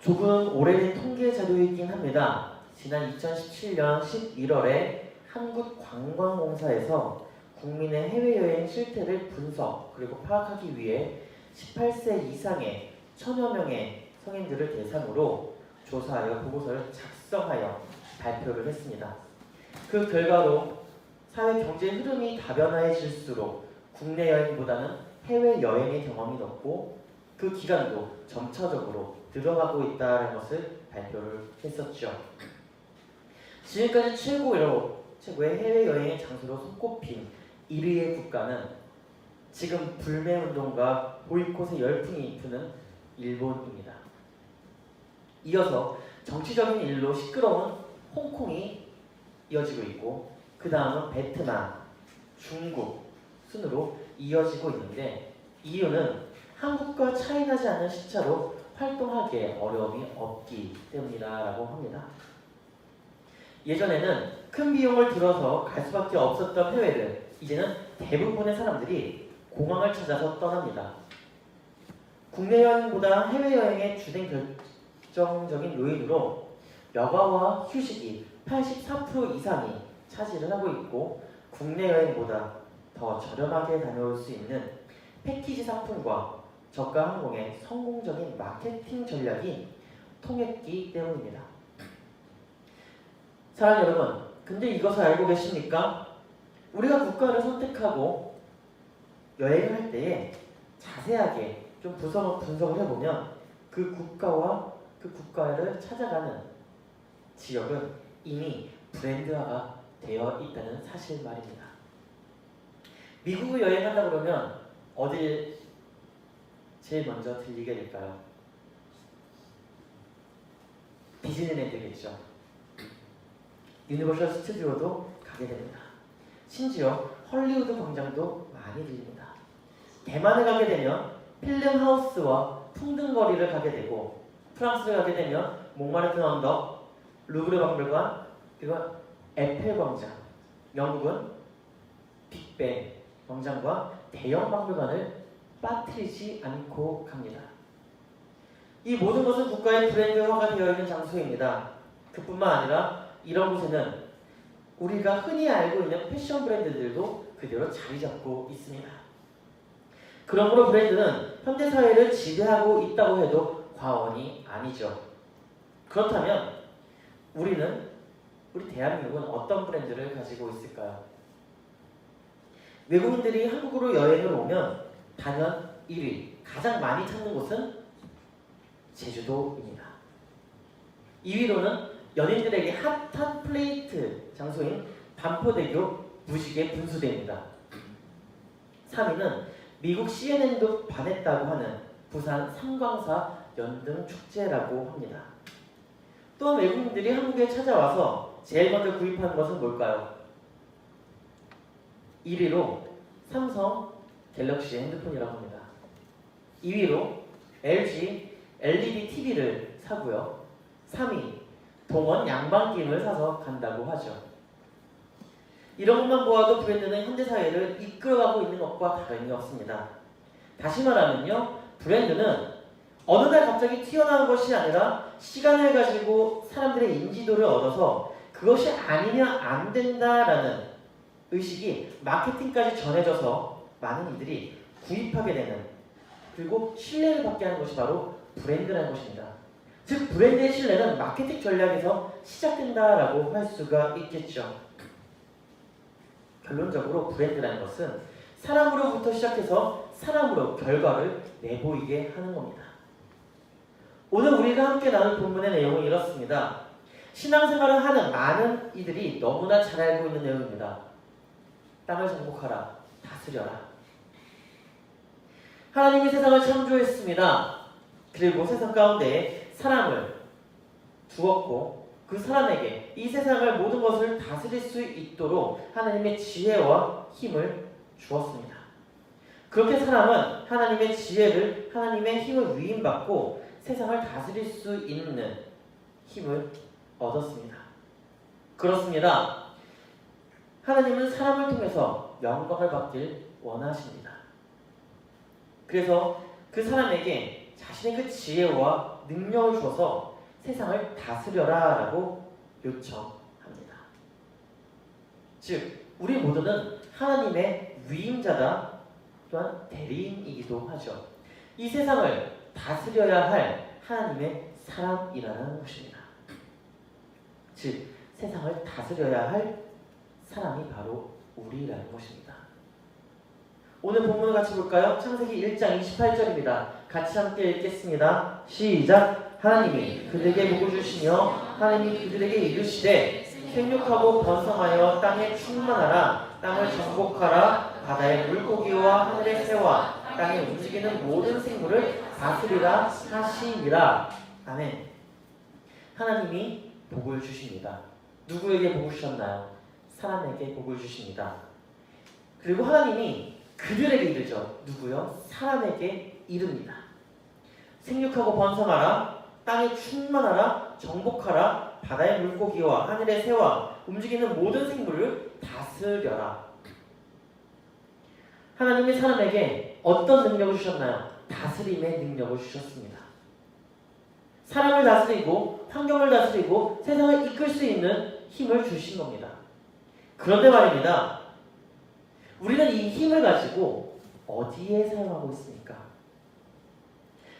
조금 오래된 통계 자료이긴 합니다. 지난 2017년 11월에 한국관광공사에서 국민의 해외여행 실태를 분석 그리고 파악하기 위해 18세 이상의 1000여 명의 성인들을 대상으로 조사하여 보고서를 작성하여 발표를 했습니다. 그 결과로 사회 경제 흐름이 다변화해질수록 국내 여행보다는 해외여행의 경험이 높고 그 기간도 점차적으로 늘어가고 있다는 것을 발표를 했었죠. 지금까지 최고의 해외여행의 장소로 손꼽힌 1위의 국가는 지금 불매운동과 보이콧의 열풍이 부는 일본입니다. 이어서 정치적인 일로 시끄러운 홍콩이 이어지고 있고 그 다음은 베트남, 중국 순으로 이어지고 있는데 이유는 한국과 차이나지 않는 시차로 활동하기에 어려움이 없기 때문이라고 합니다. 예전에는 큰 비용을 들어서 갈 수밖에 없었던 해외를 이제는 대부분의 사람들이 공항을 찾아서 떠납니다. 국내 여행보다 해외여행의 주된 결정적인 요인으로 여가와 휴식이 84% 이상이 차지를 하고 있고 국내 여행보다 더 저렴하게 다녀올 수 있는 패키지 상품과 저가 항공의 성공적인 마케팅 전략이 통했기 때문입니다. 사랑하는 여러분, 근데 이것을 알고 계십니까? 우리가 국가를 선택하고 여행을 할 때에 자세하게 좀 분석을 해보면 그 국가와 그 국가를 찾아가는 지역은 이미 브랜드화가 되어 있다는 사실 말입니다. 미국을 여행한다 그러면 어딜 제일 먼저 들리게 될까요? 디즈니랜드겠죠. 유니버셜 스튜디오도 가게 됩니다. 심지어 헐리우드 광장도 많이 들립니다. 대만을 가게 되면 필름하우스와 풍등거리를 가게 되고 프랑스를 가게 되면 몽마르트 언덕, 루브르 박물관, 그리고 에펠 광장, 영국은 빅벤 광장과 대형 박물관을 빠뜨리지 않고 갑니다. 이 모든 것은 국가의 브랜드화가 되어 있는 장소입니다. 그뿐만 아니라 이런 곳에는 우리가 흔히 알고 있는 패션 브랜드들도 그대로 자리 잡고 있습니다. 그러므로 브랜드는 현대사회를 지배하고 있다고 해도 과언이 아니죠. 그렇다면 우리 대한민국은 어떤 브랜드를 가지고 있을까요? 외국인들이 한국으로 여행을 오면 단연 1위, 가장 많이 찾는 곳은 제주도입니다. 2위로는 연인들에게 핫한 플레이트 장소인 반포대교 무지개 분수대입니다. 3위는 미국 CNN도 반했다고 하는 부산 삼광사 연등축제라고 합니다. 또한 외국인들이 한국에 찾아와서 제일 먼저 구입하는 것은 뭘까요? 1위로 삼성 갤럭시 핸드폰이라고 합니다. 2위로 LG LED TV를 사고요. 3위 동원 양반김을 사서 간다고 하죠. 이런 것만 보아도 브랜드는 현대사회를 이끌어가고 있는 것과 다름이 없습니다. 다시 말하면요, 브랜드는 어느 날 갑자기 튀어나온 것이 아니라 시간을 가지고 사람들의 인지도를 얻어서 그것이 아니면 안 된다라는 의식이 마케팅까지 전해져서 많은 이들이 구입하게 되는, 그리고 신뢰를 받게 하는 것이 바로 브랜드라는 것입니다. 즉 브랜드의 신뢰는 마케팅 전략에서 시작된다라고 할 수가 있겠죠. 결론적으로 브랜드라는 것은 사람으로부터 시작해서 사람으로 결과를 내보이게 하는 겁니다. 오늘 우리가 함께 나눌 본문의 내용은 이렇습니다. 신앙생활을 하는 많은 이들이 너무나 잘 알고 있는 내용입니다. 땅을 정복하라, 다스려라. 하나님이 세상을 창조했습니다. 그리고 세상 가운데 사람을 두었고 그 사람에게 이 세상을 모든 것을 다스릴 수 있도록 하나님의 지혜와 힘을 주었습니다. 그렇게 사람은 하나님의 지혜를, 하나님의 힘을 위임받고 세상을 다스릴 수 있는 힘을 얻었습니다. 그렇습니다. 하나님은 사람을 통해서 영광을 받길 원하십니다. 그래서 그 사람에게 자신의 그 지혜와 능력을 주어서 세상을 다스려라 라고 요청합니다. 즉 우리 모두는 하나님의 위임자다, 또한 대리인이기도 하죠. 이 세상을 다스려야 할 하나님의 사람이라는 것입니다. 즉 세상을 다스려야 할 사람이 바로 우리라는 것입니다. 오늘 본문을 같이 볼까요? 창세기 1장 28절입니다. 같이 함께 읽겠습니다. 시작! 하나님이 그들에게 복을 주시며 하나님이 그들에게 이르시되 생육하고 번성하여 땅에 충만하라. 땅을 정복하라. 바다의 물고기와 하늘의 새와 땅에 움직이는 모든 생물을 다스리라 하시니라. 아멘. 하나님이 복을 주십니다. 누구에게 복을 주셨나요? 사람에게 복을 주십니다. 그리고 하나님이 그들에게 이르죠. 누구요? 사람에게 이릅니다. 생육하고 번성하라. 땅에 충만하라. 정복하라. 바다의 물고기와 하늘의 새와 움직이는 모든 생물을 다스려라. 하나님이 사람에게 어떤 능력을 주셨나요? 다스림의 능력을 주셨습니다. 사람을 다스리고 환경을 다스리고 세상을 이끌 수 있는 힘을 주신 겁니다. 그런데 말입니다. 우리는 이 힘을 가지고 어디에 사용하고 있습니까?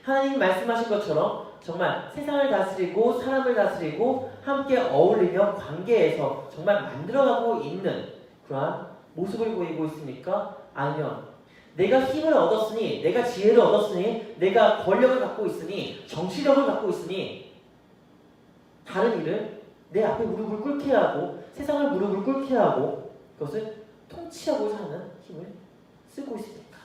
하나님이 말씀하신 것처럼 정말 세상을 다스리고 사람을 다스리고 함께 어울리며 관계에서 정말 만들어가고 있는 그러한 모습을 보이고 있습니까? 아니면 내가 힘을 얻었으니, 내가 지혜를 얻었으니, 내가 권력을 갖고 있으니, 정치력을 갖고 있으니 다른 일을 내 앞에 무릎을 꿇게 하고 세상을 무릎을 꿇게 하고 그것을 통치하고 사는 힘을 쓰고 있습니까?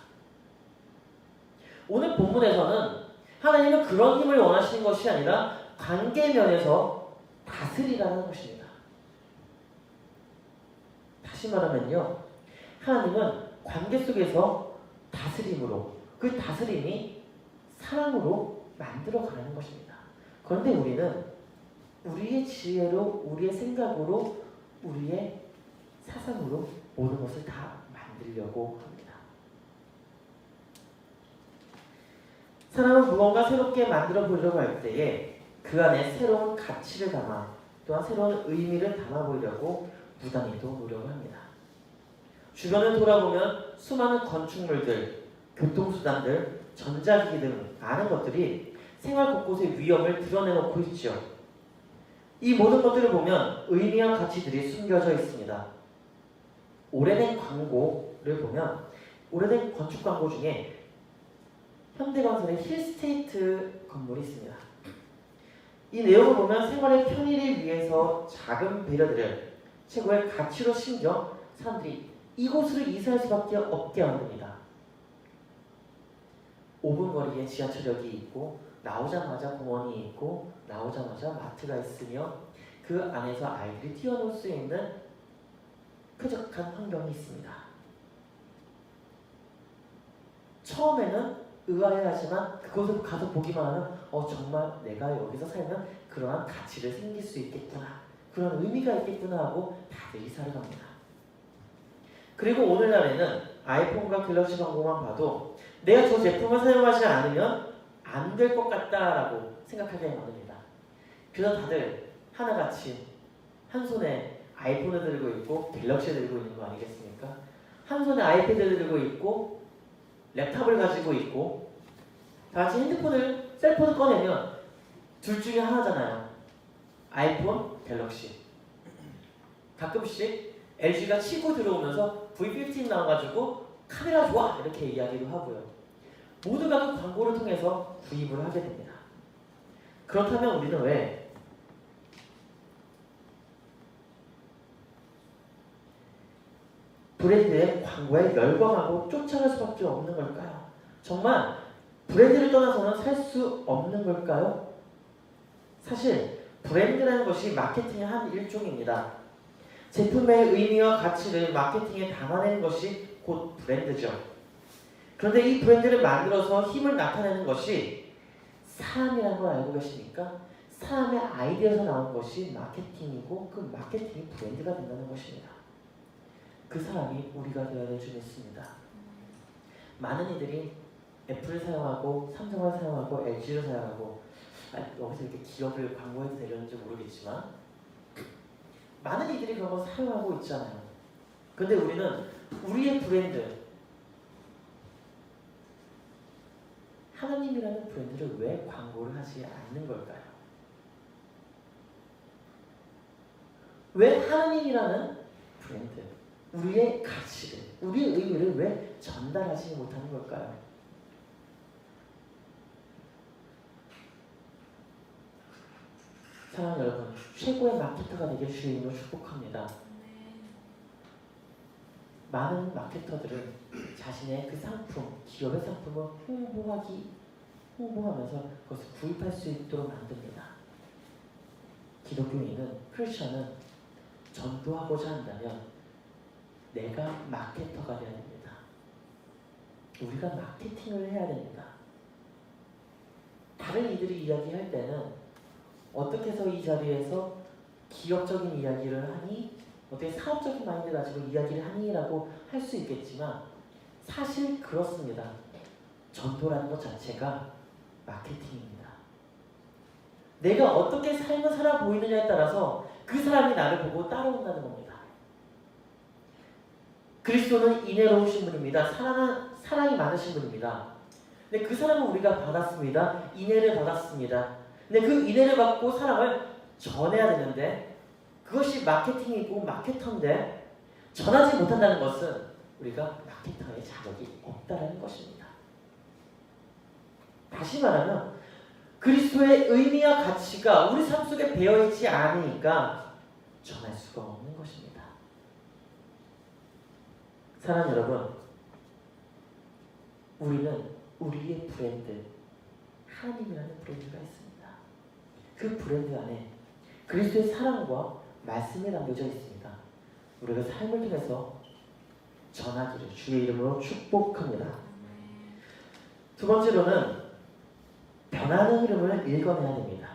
오늘 본문에서는 하나님은 그런 힘을 원하시는 것이 아니라 관계면에서 다스리라는 것입니다. 다시 말하면요, 하나님은 관계 속에서 다스림으로, 그 다스림이 사랑으로 만들어가는 것입니다. 그런데 우리는 우리의 지혜로, 우리의 생각으로, 우리의 사상으로 모든 것을 다 만들려고 합니다. 사람은 무언가 새롭게 만들어 보려고 할 때에 그 안에 새로운 가치를 담아 또한 새로운 의미를 담아 보이려고 무단히도 노력을 합니다. 주변을 돌아보면 수많은 건축물들, 교통수단들, 전자기기 등 많은 것들이 생활 곳곳의 위험을 드러내놓고 있죠. 이 모든 것들을 보면 의미와 가치들이 숨겨져 있습니다. 오래된 광고를 보면 오래된 건축 광고 중에 현대건설의 힐스테이트 건물이 있습니다. 이 내용을 보면 생활의 편의를 위해서 작은 배려들을 최고의 가치로 심겨 사람들이 이곳으로 이사할 수밖에 없게 만듭니다. 5분 거리에 지하철역이 있고 나오자마자 공원이 있고 나오자마자 마트가 있으며 그 안에서 아이들이 뛰어놀 수 있는 쾌적한 환경이 있습니다. 처음에는 의아해하지만 그곳을 가서 보기만 하면 정말 내가 여기서 살면 그러한 가치를 생길 수 있겠구나, 그런 의미가 있겠구나 하고 다들 이사를 갑니다. 그리고 오늘날에는 아이폰과 갤럭시 광고만 봐도 내가 저 제품을 사용하지 않으면 안 될 것 같다라고 생각하게 만듭니다. 그래서 다들 하나같이 한 손에 아이폰을 들고 있고 갤럭시를 들고 있는 거 아니겠습니까? 한 손에 아이패드를 들고 있고 랩탑을 가지고 있고 다 같이 셀폰을 꺼내면 둘 중에 하나잖아요. 아이폰, 갤럭시. 가끔씩 LG가 치고 들어오면서 V15 나와가지고 카메라 좋아! 이렇게 이야기도 하고요. 모두가 그 광고를 통해서 구입을 하게 됩니다. 그렇다면 우리는 왜 브랜드의 광고에 열광하고 쫓아갈 수밖에 없는 걸까요? 정말 브랜드를 떠나서는 살 수 없는 걸까요? 사실 브랜드라는 것이 마케팅의 한 일종입니다. 제품의 의미와 가치를 마케팅에 담아내는 것이 곧 브랜드죠. 그런데 이 브랜드를 만들어서 힘을 나타내는 것이 사람이라는 걸 알고 계십니까? 사람의 아이디어에서 나온 것이 마케팅이고 그 마케팅이 브랜드가 된다는 것입니다. 그 사람이 우리가 되어야 될 줄 믿습니다. 많은 이들이 애플을 사용하고 삼성을 사용하고 LG를 사용하고 여기서 이렇게 기업을 광고해도 되려는지 모르겠지만 많은 이들이 그런 걸 사용하고 있잖아요. 근데 우리는 우리의 브랜드 하나님이라는 브랜드를 왜 광고를 하지 않는 걸까요? 왜 하나님이라는 브랜드, 우리의 가치를, 우리의 의미를 왜 전달하지 못하는 걸까요? 사랑하는 여러분, 최고의 마케터가 되길 주의 이름으로 축복합니다. 많은 마케터들은 자신의 그 상품, 기업의 상품을 홍보하면서 그것을 구입할 수 있도록 만듭니다. 기독교인은, 크리스천은 전도하고자 한다면 내가 마케터가 되어야 됩니다. 우리가 마케팅을 해야 됩니다. 다른 이들이 이야기할 때는 어떻게 해서 이 자리에서 기업적인 이야기를 하니, 어떻게 사업적인 마인드를 가지고 이야기를 하니 라고 할 수 있겠지만 사실 그렇습니다. 전도라는 것 자체가 마케팅입니다. 내가 어떻게 삶을 살아 보이느냐에 따라서 그 사람이 나를 보고 따라온다는 겁니다. 그리스도는 인애로우신 분입니다. 사랑이 많으신 분입니다. 근데 그 사랑은 우리가 받았습니다. 인애를 받았습니다. 근데 그 인애를 받고 사랑을 전해야 되는데 그것이 마케팅이고 마케터인데 전하지 못한다는 것은 우리가 마케터의 자격이 없다는 것입니다. 다시 말하면 그리스도의 의미와 가치가 우리 삶 속에 배어있지 않으니까 전할 수가 없는 것입니다. 사랑하는 여러분, 우리는 우리의 브랜드, 하나님이라는 브랜드가 있습니다. 그 브랜드 안에 그리스도의 사랑과 말씀이 담겨져 있습니다. 우리가 삶을 통해서 전하기를 주의 이름으로 축복합니다. 두 번째로는 변하는 흐름을 읽어내야 됩니다.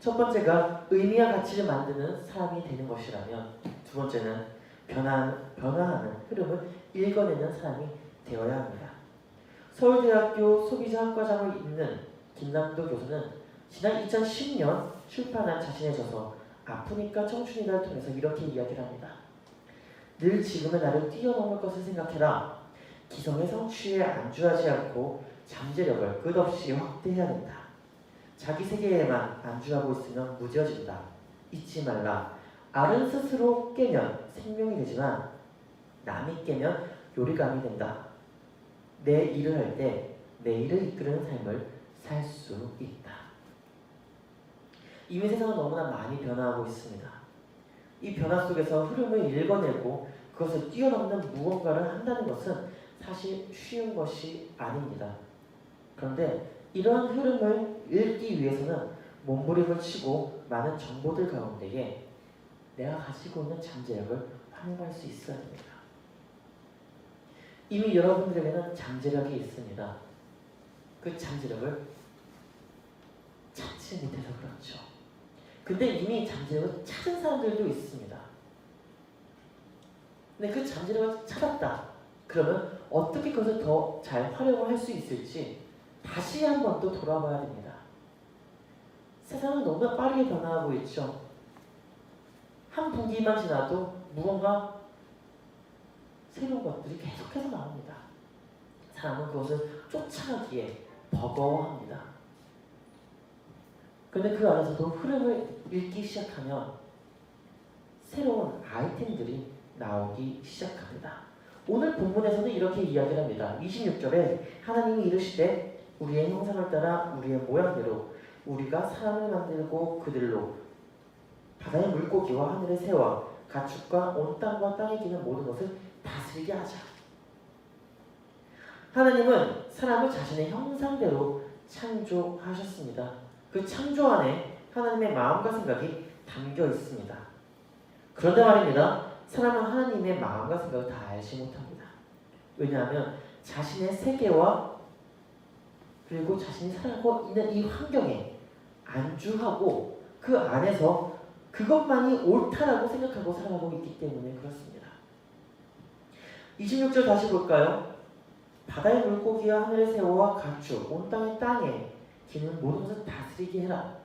첫 번째가 의미와 가치를 만드는 사람이 되는 것이라면 두 번째는 변화하는 흐름을 읽어내는 사람이 되어야 합니다. 서울대학교 소비자학과장을 잇는 김남도 교수는 지난 2010년 출판한 자신의 저서 아프니까 청춘이다를 통해서 이렇게 이야기를 합니다. 늘 지금의 나를 뛰어넘을 것을 생각해라. 기성의 성취에 안주하지 않고 잠재력을 끝없이 확대해야 된다. 자기 세계에만 안주하고 있으면 무뎌진다. 잊지 말라. 알은 스스로 깨면 생명이 되지만 남이 깨면 요리감이 된다. 내 일을 할 때 내 일을 이끄는 삶을 살 수 있다. 이미 세상은 너무나 많이 변화하고 있습니다. 이 변화 속에서 흐름을 읽어내고 그것을 뛰어넘는 무언가를 한다는 것은 사실 쉬운 것이 아닙니다. 그런데 이러한 흐름을 읽기 위해서는 몸부림을 치고 많은 정보들 가운데에 내가 가지고 있는 잠재력을 활용할 수 있어야 됩니다. 이미 여러분들에게는 잠재력이 있습니다. 그 잠재력을 찾지 못해서 그렇죠. 근데 이미 잠재력을 찾은 사람들도 있습니다. 근데 그 잠재력을 찾았다. 그러면 어떻게 그것을 더 잘 활용을 할 수 있을지 다시 한 번 또 돌아봐야 됩니다. 세상은 너무나 빠르게 변화하고 있죠. 한 분기만 지나도 무언가 새로운 것들이 계속해서 나옵니다. 사람은 그것을 쫓아가기에 버거워합니다. 그런데 그 안에서도 흐름을 읽기 시작하면 새로운 아이템들이 나오기 시작합니다. 오늘 본문에서는 이렇게 이야기를 합니다. 26절에 하나님이 이르시되 우리의 형상을 따라 우리의 모양대로 우리가 사람을 만들고 그들로 바다의 물고기와 하늘의 새와 가축과 온 땅과 땅에 기는 모든 것을 다스리게 하자. 하나님은 사람을 자신의 형상대로 창조하셨습니다. 그 창조 안에 하나님의 마음과 생각이 담겨 있습니다. 그런데 말입니다. 사람은 하나님의 마음과 생각을 다 알지 못합니다. 왜냐하면 자신의 세계와 그리고 자신이 살고 있는 이 환경에 안주하고 그 안에서 그것만이 옳다라고 생각하고 살아가고 있기 때문에 그렇습니다. 26절 다시 볼까요? 바다의 물고기와 하늘의 새와 가축, 온 땅에 기는 모든 것을 다스리게 해라.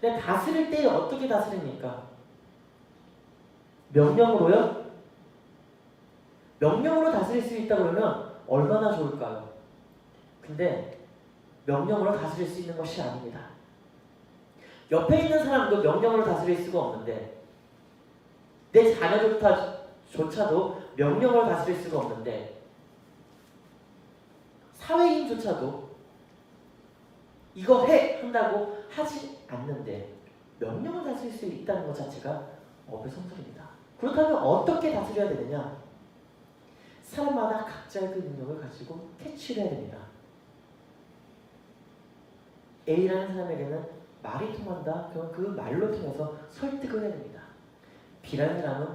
근데 다스릴 때 어떻게 다스립니까? 명령으로요? 명령으로 다스릴 수 있다 그러면 얼마나 좋을까요? 근데 명령으로 다스릴 수 있는 것이 아닙니다. 옆에 있는 사람도 명령으로 다스릴 수가 없는데, 내 자녀조차도 명령으로 다스릴 수가 없는데, 사회인조차도 이거 해! 한다고 하지 않는데 명령을 다스릴 수 있다는 것 자체가 업의 성질입니다. 그렇다면 어떻게 다스려야 되느냐? 사람마다 각자의 그 능력을 가지고 캐치를 해야 됩니다. A라는 사람에게는 말이 통한다. 그럼 그 말로 통해서 설득을 해야 됩니다. B라는 사람은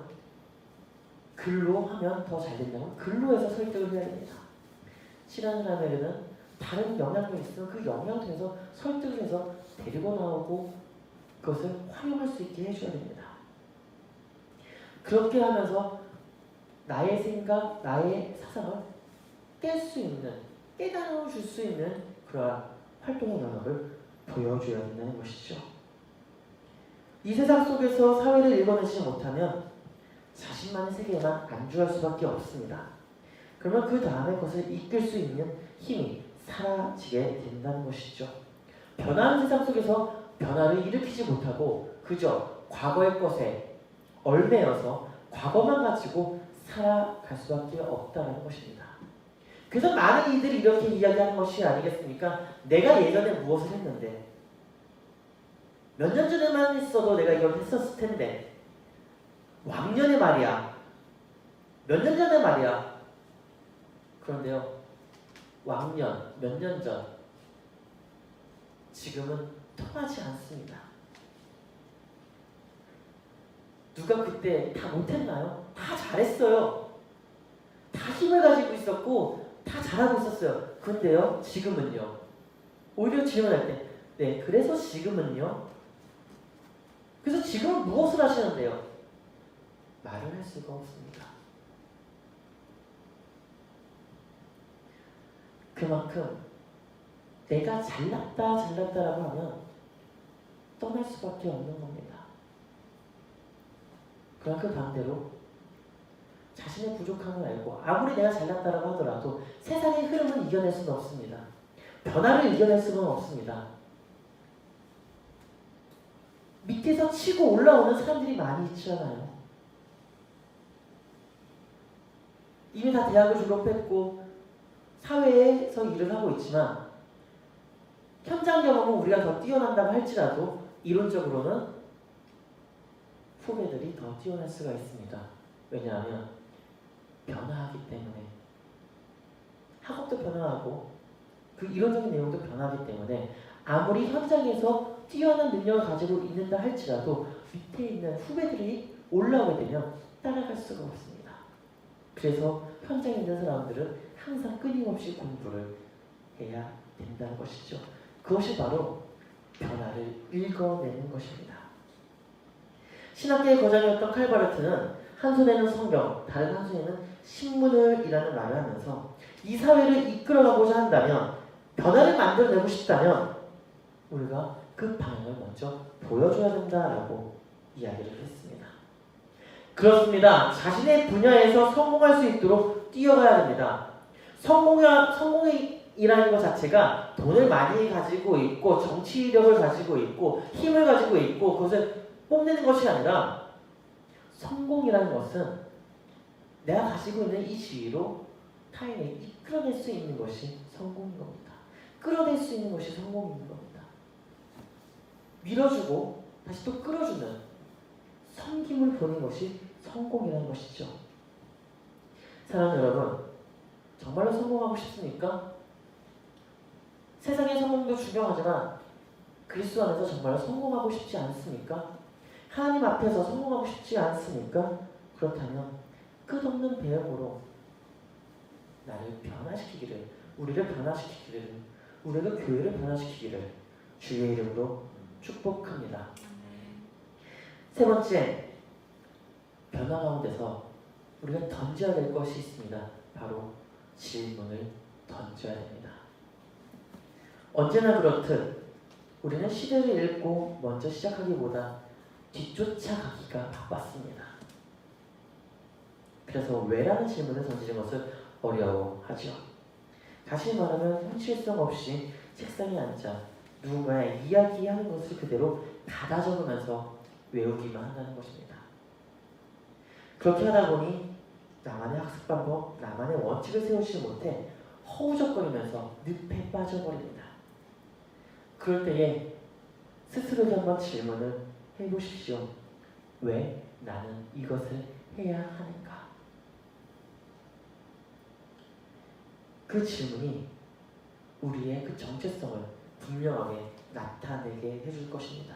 글로 하면 더 잘 된다면 글로 해서 설득을 해야 됩니다. C라는 사람에게는 다른 영향력이 있으면 그 영향을 통해서 설득을 해서 데리고 나오고 그것을 활용할 수 있게 해줘야 됩니다. 그렇게 하면서 나의 생각, 나의 사상을 깰 수 있는, 깨달아 줄 수 있는 그러한 활동의 영역을 보여줘야 된다는 것이죠. 이 세상 속에서 사회를 읽어내지 못하면 자신만의 세계에만 안주할 수밖에 없습니다. 그러면 그 다음에 그것을 이끌 수 있는 힘이 사라지게 된다는 것이죠. 변화하는 세상 속에서 변화를 일으키지 못하고 그저 과거의 것에 얽매여서 과거만 가지고 살아갈 수밖에 없다는 것입니다. 그래서 많은 이들이 이렇게 이야기하는 것이 아니겠습니까? 내가 예전에 무엇을 했는데, 몇 년 전에만 했어도 내가 이걸 했었을 텐데, 왕년에 말이야, 몇 년 전에 말이야. 그런데요, 왕년, 몇 년 전, 지금은 통하지 않습니다. 누가 그때 다 못했나요? 다 잘했어요. 다 힘을 가지고 있었고 다 잘하고 있었어요. 근데요, 지금은요. 오히려 질문할 때, 네, 그래서 지금은요. 그래서 지금은 무엇을 하시는데요? 말을 할 수가 없습니다. 그만큼 내가 잘났다라고 하면 떠날 수밖에 없는 겁니다. 그러나 그 반대로 자신의 부족함을 알고 아무리 내가 잘났다라고 하더라도 세상의 흐름을 이겨낼 수는 없습니다. 변화를 이겨낼 수는 없습니다. 밑에서 치고 올라오는 사람들이 많이 있잖아요. 이미 다 대학을 졸업했고 사회에서 일을 하고 있지만 현장 경험은 우리가 더 뛰어난다고 할지라도 이론적으로는 후배들이 더 뛰어날 수가 있습니다. 왜냐하면 변화하기 때문에, 학업도 변화하고 그 이론적인 내용도 변화하기 때문에 아무리 현장에서 뛰어난 능력을 가지고 있는다 할지라도 밑에 있는 후배들이 올라오게 되면 따라갈 수가 없습니다. 그래서 현장에 있는 사람들은 항상 끊임없이 공부를 해야 된다는 것이죠. 그것이 바로 변화를 읽어내는 것입니다. 신학계의 거장이었던 칼바르트는 한 손에는 성경, 다른 한 손에는 신문을 이라는 말을 하면서 이 사회를 이끌어가고자 한다면, 변화를 만들어내고 싶다면 우리가 그 방향을 먼저 보여줘야 된다라고 이야기를 했습니다. 그렇습니다. 자신의 분야에서 성공할 수 있도록 뛰어가야 됩니다. 성공이라는 것 자체가 돈을 많이 가지고 있고 정치력을 가지고 있고 힘을 가지고 있고 그것을 뽐내는 것이 아니라, 성공이라는 것은 내가 가지고 있는 이 지위로 타인을 이끌어낼 수 있는 것이 성공인 겁니다. 끌어낼 수 있는 것이 성공인 겁니다. 밀어주고 다시 또 끌어주는 섬김을 보는 것이 성공이라는 것이죠. 사랑하는 여러분, 정말로 성공하고 싶습니까? 세상의 성공도 중요하지만 그리스도 안에서 정말로 성공하고 싶지 않습니까? 하나님 앞에서 성공하고 싶지 않습니까? 그렇다면 끝없는 배움으로 나를 변화시키기를, 우리를 변화시키기를, 우리가 교회를 변화시키기를 주의 이름으로 축복합니다. 세 번째, 변화 가운데서 우리가 던져야 될 것이 있습니다. 바로 질문을 던져야 됩니다. 언제나 그렇듯 우리는 시대를 읽고 먼저 시작하기보다 뒤쫓아가기가 바빴습니다. 그래서 왜라는 질문을 던지는 것을 어려워하죠. 다시 말하면 현실성 없이 책상에 앉아 누군가의 이야기하는 것을 그대로 받아 적으면서 외우기만 한다는 것입니다. 그렇게 하다 보니 나만의 학습 방법, 나만의 원칙을 세우지 못해 허우적거리면서 늪에 빠져버립니다. 그럴 때에 스스로에게 한번 질문을 해보십시오. 왜 나는 이것을 해야 하는가? 그 질문이 우리의 그 정체성을 분명하게 나타내게 해줄 것입니다.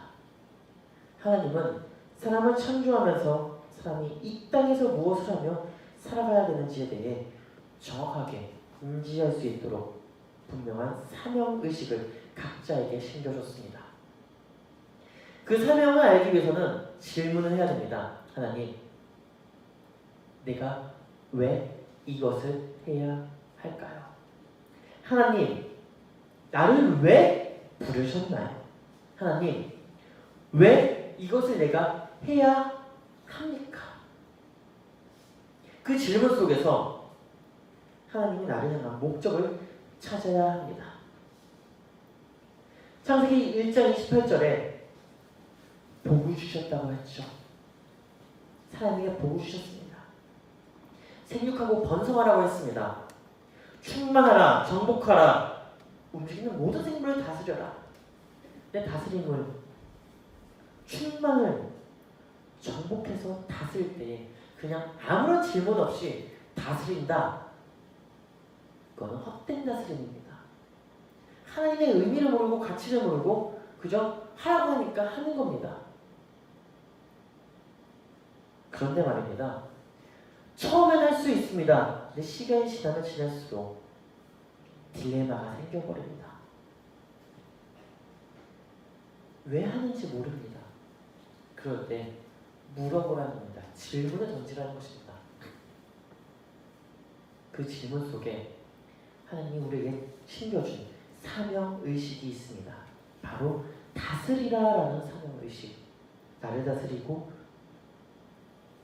하나님은 사람을 창조하면서 사람이 이 땅에서 무엇을 하며 살아가야 되는지에 대해 정확하게 인지할 수 있도록 분명한 사명의식을 각자에게 심겨줬습니다. 그 사명을 알기 위해서는 질문을 해야 됩니다. 하나님, 내가 왜 이것을 해야 할까요? 하나님, 나를 왜 부르셨나요? 하나님, 왜 이것을 내가 해야 합니까? 그 질문 속에서 하나님이 나를 향한 목적을 찾아야 합니다. 창세기 1장 28절에 복을 주셨다고 했죠. 사람에게 복을 주셨습니다. 생육하고 번성하라고 했습니다. 충만하라, 정복하라, 움직이는 모든 생물을 다스려라. 내 다스림을, 충만을 정복해서 다스릴 때에 그냥 아무런 질문 없이 다스린다. 그거는 헛된 다스림입니다. 하나님의 의미를 모르고 가치를 모르고 그저 하라고 하니까 하는 겁니다. 그런데 말입니다. 처음엔 할 수 있습니다. 근데 시간이 지나면 지날수록 딜레마가 생겨버립니다. 왜 하는지 모릅니다. 그럴 때 물어보라는 겁니다. 질문을 던지라는 것입니다. 그 질문 속에 하나님이 우리에게 심겨준 사명의식이 있습니다. 바로 다스리라라는 사명의식. 나를 다스리고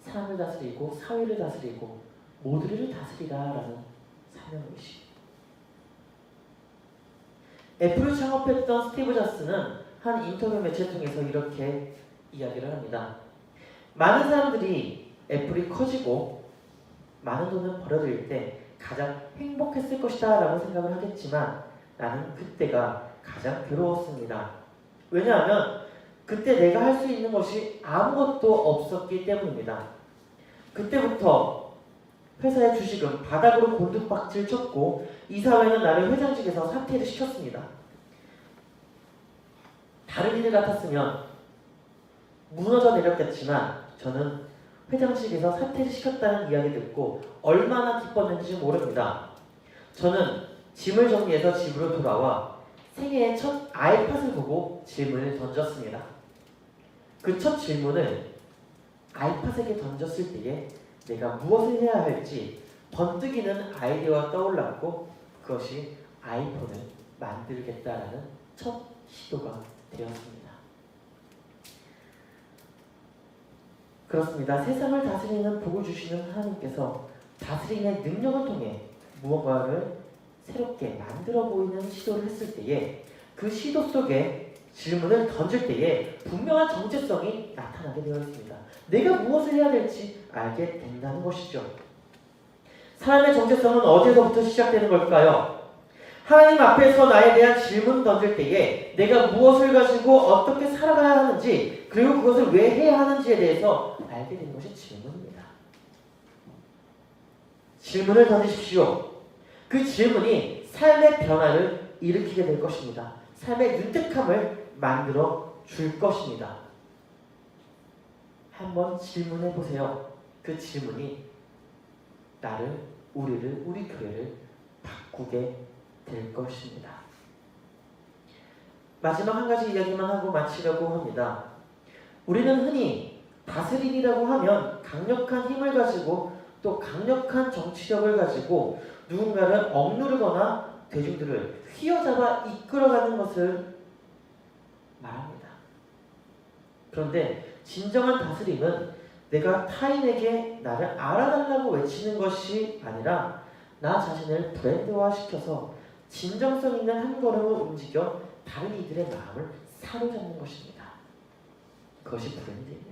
사람을 다스리고 사회를 다스리고 모두를 다스리라라는 사명의식. 애플을 창업했던 스티브 잡스는 한 인터뷰 매체를 통해서 이렇게 이야기를 합니다. 많은 사람들이 애플이 커지고 많은 돈을 벌어들일 때 가장 행복했을 것이다 라고 생각을 하겠지만 나는 그때가 가장 괴로웠습니다. 왜냐하면 그때 내가 할 수 있는 것이 아무것도 없었기 때문입니다. 그때부터 회사의 주식은 바닥으로 곤두박질 쳤고 이사회는 나를 회장직에서 사퇴를 시켰습니다. 다른 이들 같았으면 무너져 내렸겠지만 저는 회장직에서 사퇴를 시켰다는 이야기 듣고 얼마나 기뻤는지 모릅니다. 저는 짐을 정리해서 집으로 돌아와 생애의 첫 아이팟을 보고 질문을 던졌습니다. 그 첫 질문을 아이팟에게 던졌을 때에 내가 무엇을 해야 할지 번뜩이는 아이디어가 떠올랐고 그것이 아이폰을 만들겠다라는 첫 시도가 되었습니다. 그렇습니다. 세상을 다스리는 복을 주시는 하나님께서 다스림의 능력을 통해 무언가를 새롭게 만들어 보이는 시도를 했을 때에 그 시도 속에 질문을 던질 때에 분명한 정체성이 나타나게 되어 있습니다. 내가 무엇을 해야 될지 알게 된다는 것이죠. 사람의 정체성은 어디서부터 시작되는 걸까요? 하나님 앞에서 나에 대한 질문 던질 때에 내가 무엇을 가지고 어떻게 살아가야 하는지 그리고 그것을 왜 해야 하는지에 대해서 알게 되는 것이 질문입니다. 질문을 던지십시오. 그 질문이 삶의 변화를 일으키게 될 것입니다. 삶의 윤택함을 만들어 줄 것입니다. 한번 질문해 보세요. 그 질문이 나를, 우리를, 우리 교회를 바꾸게 될 것입니다. 마지막 한 가지 이야기만 하고 마치려고 합니다. 우리는 흔히 다스림이라고 하면 강력한 힘을 가지고 또 강력한 정치력을 가지고 누군가를 억누르거나 대중들을 휘어잡아 이끌어가는 것을 말합니다. 그런데 진정한 다스림은 내가 타인에게 나를 알아달라고 외치는 것이 아니라 나 자신을 브랜드화시켜서 진정성 있는 한 걸음을 움직여 다른 이들의 마음을 사로잡는 것입니다. 그것이 브랜드입니다.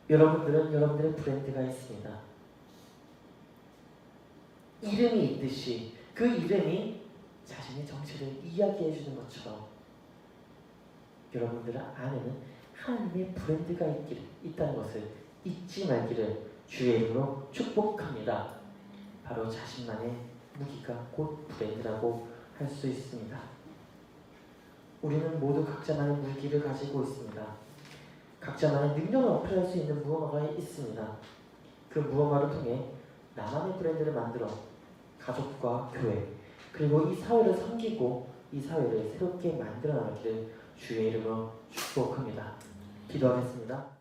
여러분들은 여러분들의 브랜드가 있습니다. 이름이 있듯이 그 이름이 자신의 정체를 이야기해 주는 것처럼 여러분들 안에는 하나님의 브랜드가 있다는 것을 잊지 말기를 주의 이름으로 축복합니다. 바로 자신만의 무기가 곧 브랜드라고 할 수 있습니다. 우리는 모두 각자만의 무기를 가지고 있습니다. 각자만의 능력을 어필할 수 있는 무언가가 있습니다. 그 무언가를 통해 나만의 브랜드를 만들어 가족과 교회 그리고 이 사회를 섬기고 이 사회를 새롭게 만들어 나가기를 주의 이름으로 축복합니다. 기도하겠습니다.